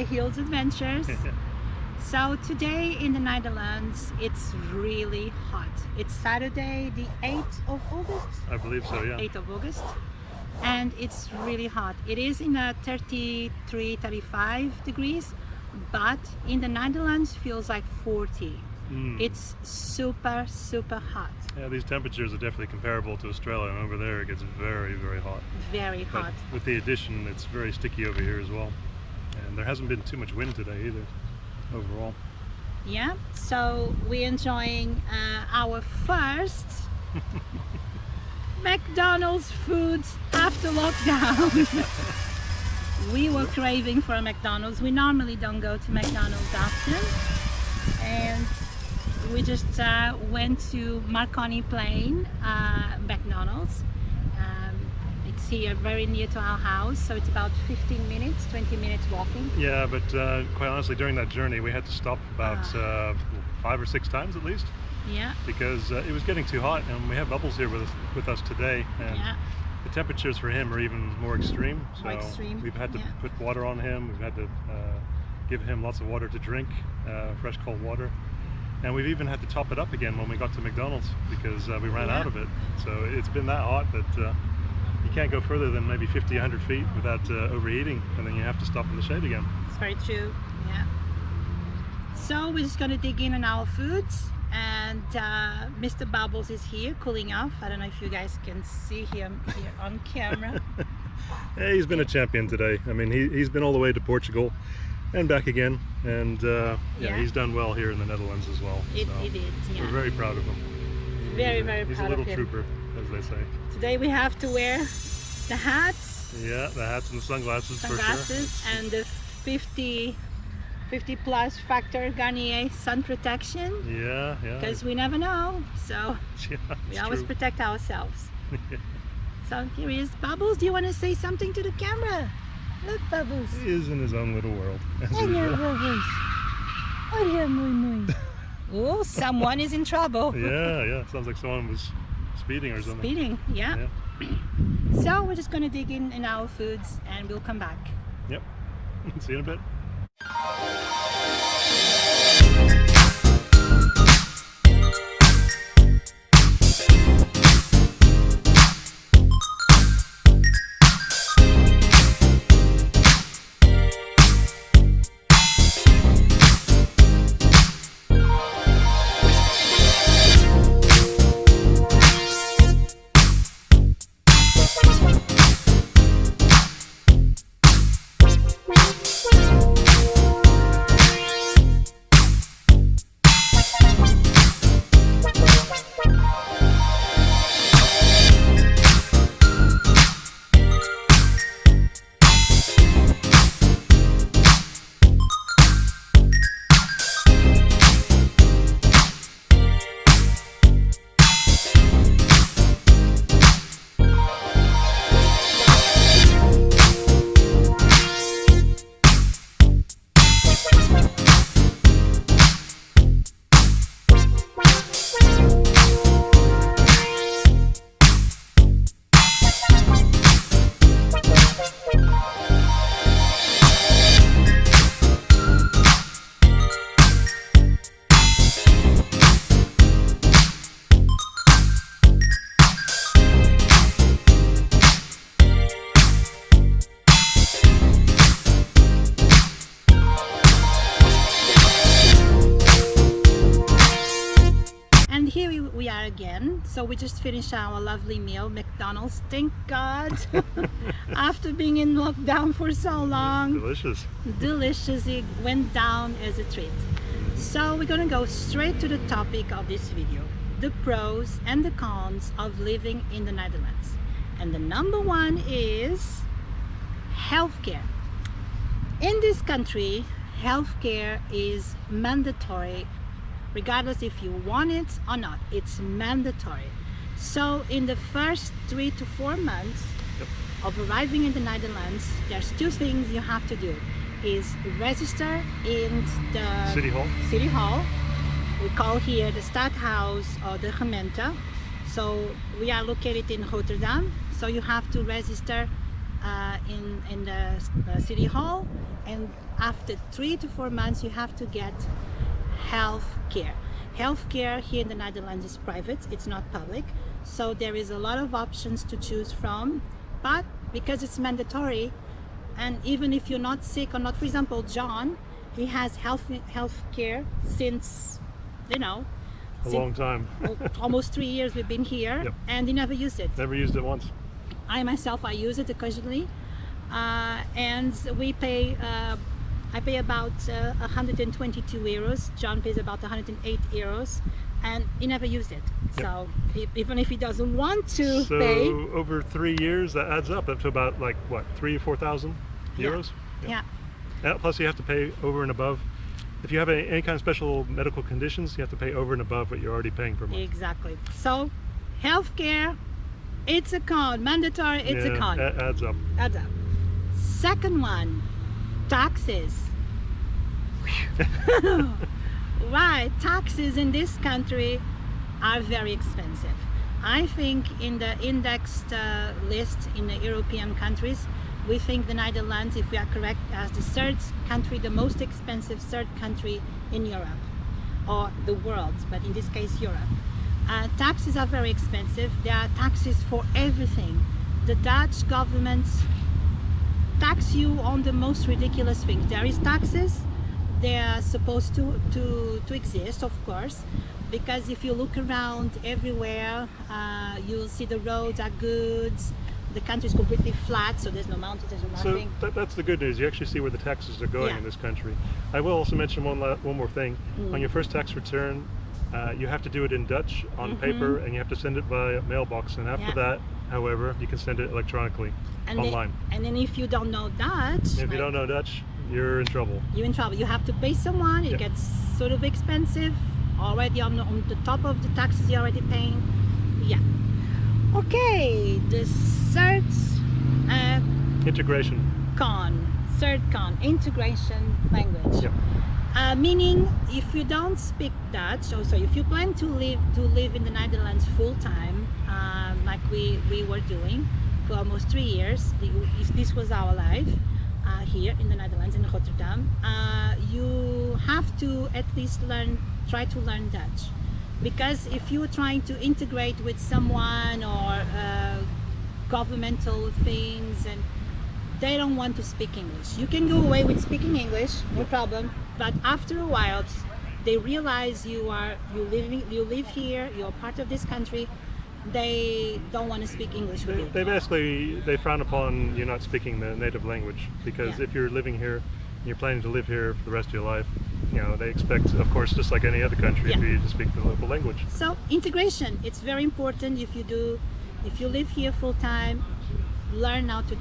the Hills Adventures. So today in the Netherlands, it's really hot. It's Saturday, the 8th of August? I believe so, yeah. 8th of August. And it's really hot. It is in a 33, 35 degrees, but in the Netherlands feels like 40. It's super, super hot. Yeah, these temperatures are definitely comparable to Australia, and over there it gets very, very hot. Very But hot. with the addition, it's very sticky over here as well. And there hasn't been too much wind today either, overall. Yeah, so we're enjoying our first McDonald's food after lockdown. We were craving for a McDonald's. We normally don't go to McDonald's often, and we just went to Marconi Plain McDonald's. It's here very near to our house, so it's about 15 minutes, 20 minutes walking. Yeah, but quite honestly, during that journey we had to stop about 5 or 6 times at least. Yeah. Because it was getting too hot, and we have Bubbles here with us today, and the temperatures for him are even more extreme. So we've had to put water on him. We've had to give him lots of water to drink, fresh cold water, and we've even had to top it up again when we got to McDonald's because we ran out of it. So it's been that hot that you can't go further than maybe 50, 100 feet without overheating, and then you have to stop in the shade again. It's very true. Yeah. So we're just gonna dig in on our foods. And Mr. Bubbles is here cooling off. I don't know if you guys can see him here on camera. Yeah, he's been a champion today. I mean, he's been all the way to Portugal and back again, and yeah, he's done well here in the Netherlands as well. He did, yeah. We're very proud of him. Very, very he's proud of him. He's a little trooper, as they say. Today we have to wear the hats. Yeah, the hats and the sunglasses for sure. And the 50 plus factor Garnier sun protection. Yeah. Because we never know, so we always protect ourselves. So here is Bubbles. Do you want to say something to the camera? Look, Bubbles. He is in his own little world. Hello, Bubbles. Hello, muy. Oh, someone is in trouble. Yeah. Sounds like someone was speeding or something. Speeding, yeah. So we're just going to dig in our foods and we'll come back. Yep. See you in a bit. We are again. So we just finished our lovely meal, McDonald's, thank God. After being in lockdown for so long. Delicious. It went down as a treat. So we're gonna go straight to the topic of this video, the pros and the cons of living in the Netherlands. And the number one is healthcare. In this country, healthcare is mandatory, regardless if you want it or not. It's mandatory. So in the first 3 to 4 months of arriving in the Netherlands, there's 2 things you have to do. Is register in the city hall. We call here the Stadhuis or the gemeente. So we are located in Rotterdam, so you have to register in the city hall, and after 3 to 4 months you have to get health care. Healthcare here in the Netherlands is private, it's not public, so there is a lot of options to choose from, but because it's mandatory, and even if you're not sick or not, for example, John, he has health care since, you know, a long time. Almost 3 years we've been here. Yep. And he never used it. Never used it once. I myself, I use it occasionally, and we pay. I pay about 122 euros. John pays about 108 euros, and he never used it. Yep. So even if he doesn't want to pay. So over 3 years, that adds up to about like what, 3,000 or 4,000 euros? Yeah. Plus you have to pay over and above. If you have any kind of special medical conditions, you have to pay over and above what you're already paying per month. Exactly. So healthcare, it's a con. Mandatory, it's a con. It adds up. Adds up. Second one, taxes. Right, taxes in this country are very expensive. I think in the indexed list in the European countries, we think the Netherlands, if we are correct, as the third country, the most expensive third country in Europe, or the world, but in this case Europe. Taxes are very expensive. There are taxes for everything. The Dutch government tax you on the most ridiculous things. There is taxes. They are supposed to exist, of course, because if you look around everywhere, you'll see the roads are good. The country is completely flat, so there's no mountains, there's no nothing. So that's the good news. You actually see where the taxes are going in this country. I will also mention one more thing. On your first tax return, you have to do it in Dutch on paper, and you have to send it by mailbox. And after that, however, you can send it electronically online. And then if you don't know Dutch, if you don't know Dutch, you're in trouble. You're in trouble. You have to pay someone. It gets sort of expensive. Already on the top of the taxes you're already paying. Yeah. Okay, the third integration con. Third con, integration language. Yep. Meaning, if you don't speak Dutch, also if you plan to live in the Netherlands full time, like we were doing for almost 3 years, this was our life here in the Netherlands, in Rotterdam, you have to at least try to learn Dutch. Because if you are trying to integrate with someone or governmental things, and they don't want to speak English. You can go away with speaking English, no problem, but after a while they realize you live here, you're part of this country, they don't want to speak English with you. They frown upon you not speaking the native language, because if you're living here and you're planning to live here for the rest of your life, they expect, of course, just like any other country, for you to speak the local language. So integration, it's very important. If you live here full time, learn how to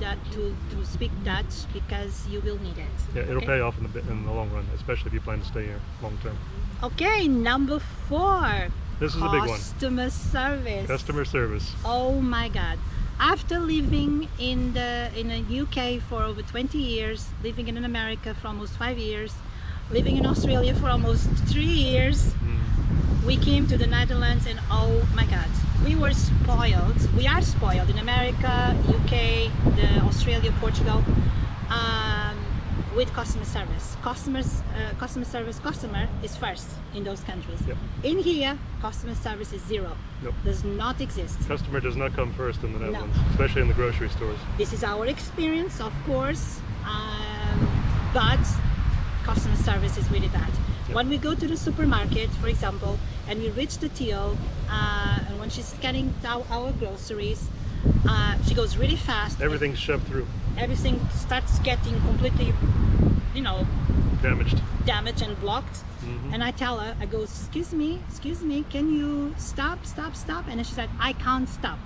speak Dutch, because you will need it. Yeah, it'll pay off in the long run, especially if you plan to stay here long term. Okay, number 4. This is a big one. Customer service. Customer service. Oh my God. After living in the UK for over 20 years, living in America for almost 5 years, living in Australia for almost 3 years, we came to the Netherlands, and oh my God, we were spoiled. We are spoiled in America, UK, Australia, Portugal, with customer service. Customer is first in those countries. Yep. In here, customer service is zero. Nope. Does not exist. Customer does not come first in the Netherlands, especially in the grocery stores. This is our experience, of course, but customer service is really bad. Yep. When we go to the supermarket, for example, and we reach the till, and when she's scanning our groceries, she goes really fast. Everything's shoved through. Everything starts getting completely, damaged and blocked. And I tell her, I go, excuse me, can you stop? And then she said, I can't stop.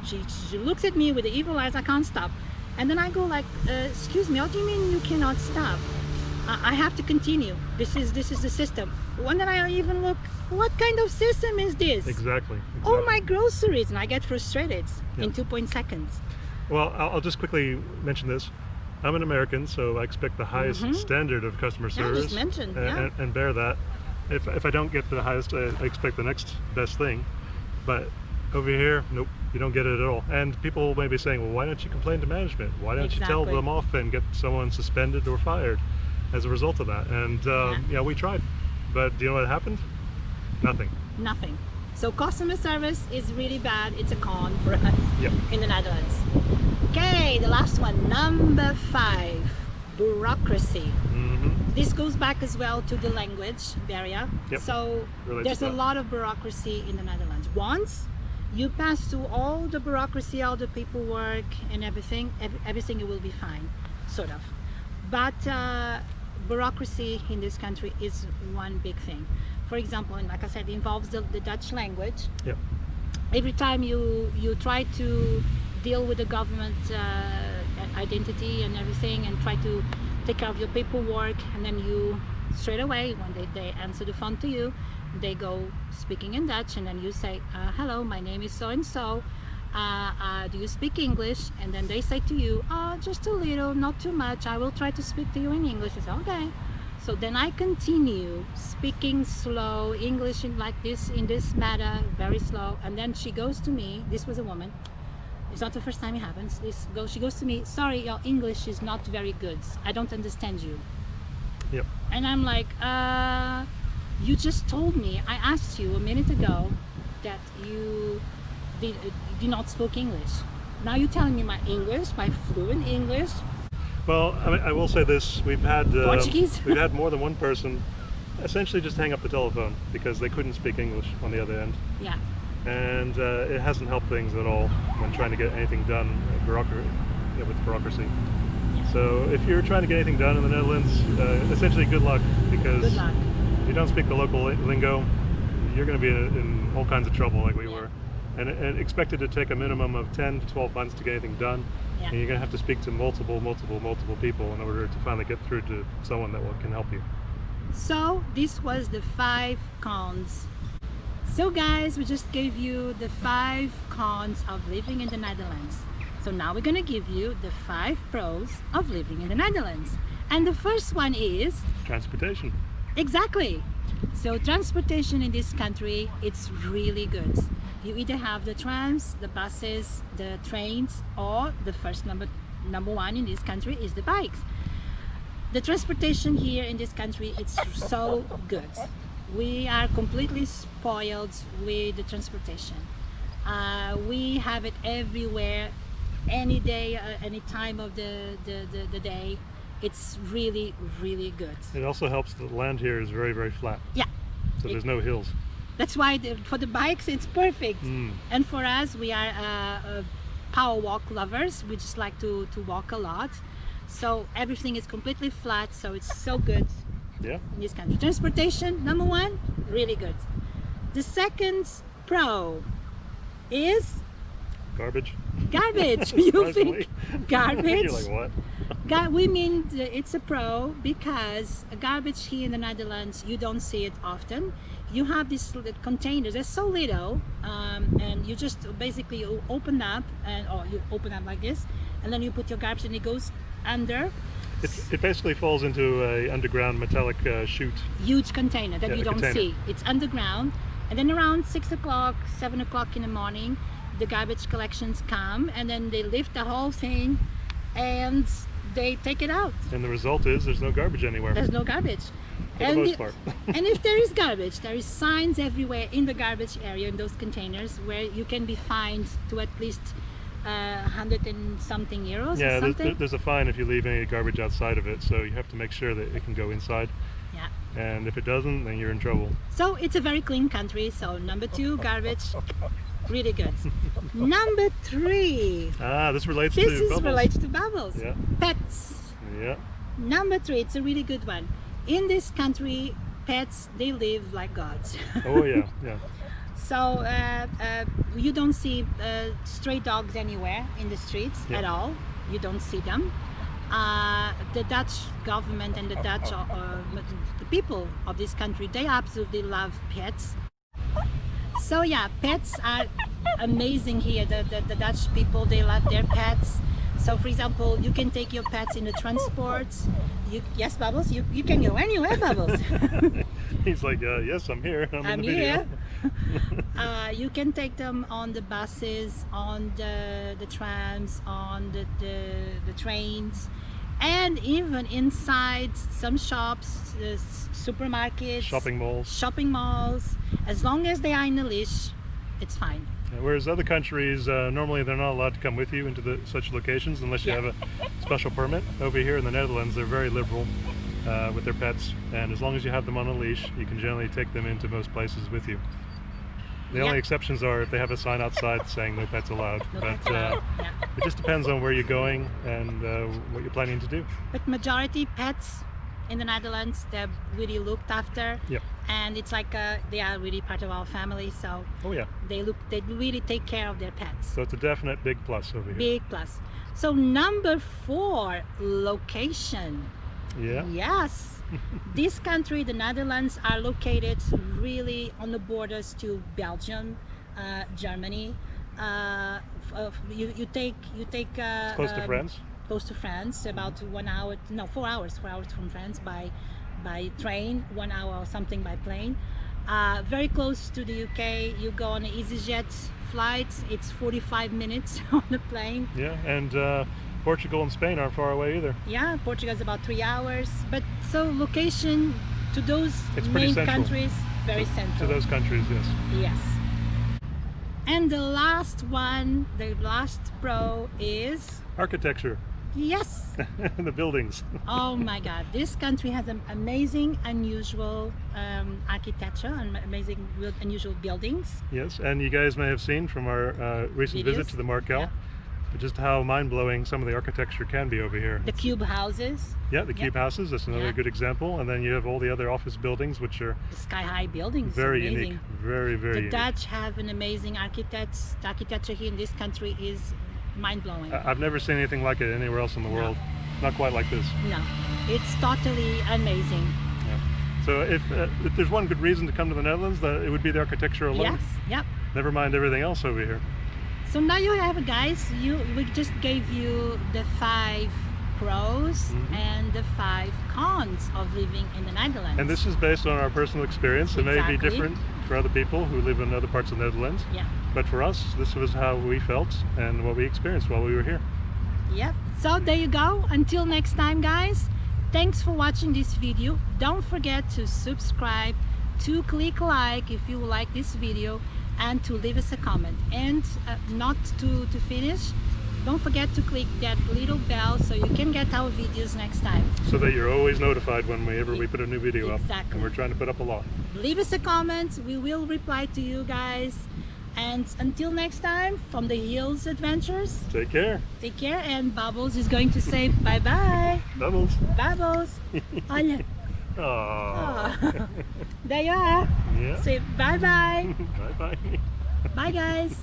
She looks at me with the evil eyes, I can't stop. And then I go like, excuse me, what do you mean you cannot stop? I have to continue. This is the system. And then I even look, what kind of system is this? Exactly. Oh, my groceries, and I get frustrated in 2 seconds. Well, I'll just quickly mention this. I'm an American, so I expect the highest standard of customer service. Just mentioned, and bear that. If I don't get the highest, I expect the next best thing. But over here, nope. You don't get it at all. And people may be saying, well, why don't you complain to management? Why don't you tell them off and get someone suspended or fired as a result of that? And yeah, we tried. But do you know what happened? Nothing. Nothing. So customer service is really bad. It's a con for us in the Netherlands. Okay, the last one, number 5, bureaucracy. This goes back as well to the language barrier. So there's a lot of bureaucracy in the Netherlands. Once you pass through all the bureaucracy, all the paperwork and everything, everything will be fine, sort of. But bureaucracy in this country is one big thing. For example, and like I said, it involves the Dutch language. Every time you try to deal with the government identity and everything and try to take care of your paperwork, and then you straight away when they answer the phone to you, they go speaking in Dutch, and then you say, hello, my name is so and so, do you speak English? And then they say to you, oh, just a little, not too much, I will try to speak to you in English. I say, okay. So then I continue speaking slow English in this matter, very slow, and then she goes to me, this was a woman, it's not the first time it happens, she goes to me, sorry, your English is not very good, I don't understand you. And I'm like, you just told me, I asked you a minute ago that you did not speak English. Now you're telling me my fluent English. Well, I mean, I will say this: we've had Portuguese. we've had more than one person essentially just hang up the telephone because they couldn't speak English on the other end. And it hasn't helped things at all when trying to get anything done with bureaucracy. So if you're trying to get anything done in the Netherlands, essentially good luck, because if you don't speak the local lingo, you're going to be in all kinds of trouble like we were. And expected to take a minimum of 10 to 12 months to get anything done. And you're going to have to speak to multiple people in order to finally get through to someone that can help you. So this was the 5 cons. So guys, we just gave you the 5 cons of living in the Netherlands. So now we're going to give you the 5 pros of living in the Netherlands. And the first one is transportation. Exactly. So transportation in this country, it's really good. You either have the trams, the buses, the trains, or the first number 1 in this country is the bikes. The transportation here in this country, it's so good. We are completely spoiled with the transportation. We have it everywhere, any day, any time of the day. It's really, really good. It also helps that the land here is very, very flat. So there's no hills. That's why for the bikes it's perfect. And for us, we are power walk lovers. We just like to walk a lot. So everything is completely flat, so it's so good in this country. Transportation, number 1, really good. The second pro is garbage. Garbage. You think garbage? You're like, what? We mean it's a pro because garbage here in the Netherlands, you don't see it often. You have these containers, they're so little, and you just basically open up, or you open up like this, and then you put your garbage and it goes under. It basically falls into a underground metallic chute. Huge container that you don't see. It's underground, and then around 6 o'clock, 7 o'clock in the morning, the garbage collections come, and then they lift the whole thing and they take it out. And the result is there's no garbage anywhere. There's no garbage. For the most part. And if there is garbage, there is signs everywhere in the garbage area, in those containers, where you can be fined to at least 100 and something euros. Yeah, or something. There's a fine if you leave any garbage outside of it, so you have to make sure that it can go inside. And if it doesn't, then you're in trouble. So it's a very clean country. So number 2, garbage, really good. Number 3. This relates to bubbles. This relates to bubbles. Pets. Number 3, it's a really good one. In this country, pets, they live like gods. Oh yeah. So you don't see stray dogs anywhere in the streets at all. You don't see them. The Dutch government and the Dutch, the people of this country, they absolutely love pets. So yeah, pets are amazing here. The Dutch people, they love their pets. So for example, you can take your pets in the transport. Yes, Bubbles, you can go anywhere, Bubbles. He's like, yes, I'm here. I'm in the here. video. You can take them on the buses, on the trams, on the trains, and even inside some shops, supermarkets, shopping malls. As long as they are in a leash, it's fine. Whereas other countries, normally they're not allowed to come with you into such locations unless you have a special permit. Over here in the Netherlands, they're very liberal with their pets, and as long as you have them on a leash, you can generally take them into most places with you. The only exceptions are if they have a sign outside saying no pets allowed. It just depends on where you're going and what you're planning to do. But majority pets in the Netherlands, they're really looked after. Yep. And it's like they are really part of our family, so they really take care of their pets. So it's a definite big plus over here. Big plus. So number 4, location. Yeah. Yes. This country, the Netherlands, are located really on the borders to Belgium, Germany. You take it's close to France. Close to France, about 4 hours from France by train, 1 hour or something by plane. Very close to the UK. You go on an EasyJet flight, it's 45 minutes on the plane. Yeah, and Portugal and Spain aren't far away either. Yeah, Portugal is about 3 hours. But so location to those main countries, very central. To those countries, yes. Yes. And the last one, the last pro is architecture. Yes. The buildings. Oh my God, this country has an amazing, unusual architecture and amazing, unusual buildings. Yes, and you guys may have seen from our recent visit to the Markel just how mind-blowing some of the architecture can be over here. The cube houses. Yeah, the cube houses, that's another good example. And then you have all the other office buildings, which are the sky-high buildings. Very unique, very unique. The Dutch have an amazing architects. The architecture here in this country is mind-blowing. I've never seen anything like it anywhere else in the world. Not quite like this. No, it's totally amazing. Yeah. So if there's one good reason to come to the Netherlands, it would be the architecture alone. Yes, yep. Never mind everything else over here. So now you have, guys, we just gave you the 5 pros and the 5 cons of living in the Netherlands. And this is based on our personal experience. It may be different for other people who live in other parts of the Netherlands. Yeah. But for us, this was how we felt and what we experienced while we were here. Yep. So there you go. Until next time, guys. Thanks for watching this video. Don't forget to subscribe, to click like if you like this video, and to leave us a comment. And not to finish, don't forget to click that little bell so you can get our videos next time. So that you're always notified whenever we put a new video up. Exactly. And we're trying to put up a lot. Leave us a comment. We will reply to you guys. And until next time, from the Hills Adventures. Take care. Take care. And Bubbles is going to say bye-bye. Bubbles. Bubbles. Olha. Oh. There you are. Yeah. Say bye-bye. Bye-bye. Bye, guys.